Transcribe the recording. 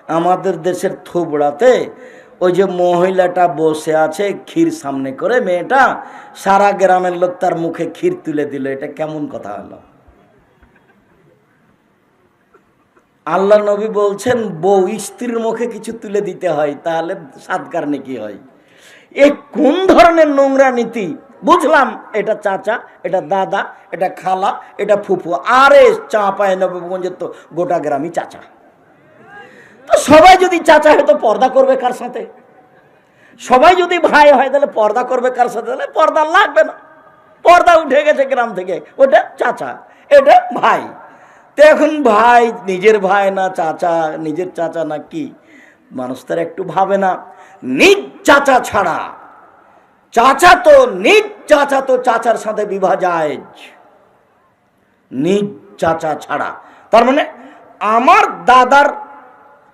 আমাদের দেশের থুবড়াতে ওই যে মহিলাটা বসে আছে ক্ষীর সামনে করে, মেয়েটা সারা গ্রামের লোক তার মুখে ক্ষীর তুলে দিল, এটা কেমন কথা হলো? আল্লাহ নবী বলছেন বউ স্ত্রীর মুখে কিছু তুলে দিতে হয়, তাহলে সাদকার নেকি হয়। এ কোন ধরনের নোংরা নীতি? বুঝলাম এটা চাচা, এটা দাদা, এটা খালা, এটা ফুফু, আরে চাঁপায় নবগঞ্জের তো গোটা গ্রামই চাচা। তো সবাই যদি চাচা হয় তো পর্দা করবে কার সাথে? সবাই যদি ভাই হয় তাহলে পর্দা করবে কার সাথে? তাহলে পর্দা লাগবে না, পর্দা উঠে গেছে গ্রাম থেকে, ওটা চাচা, এটা ভাই। তো এখন ভাই নিজের ভাই না চাচা, নিজের চাচা না কি? মানুষ তার একটু ভাবে না। নিজ চাচা ছাড়া চাচা তো, নিজ চাচা তো চাচার সাথে বিবাহ জায়েজ, নিজ চাচা ছাড়া। তার মানে আমার দাদার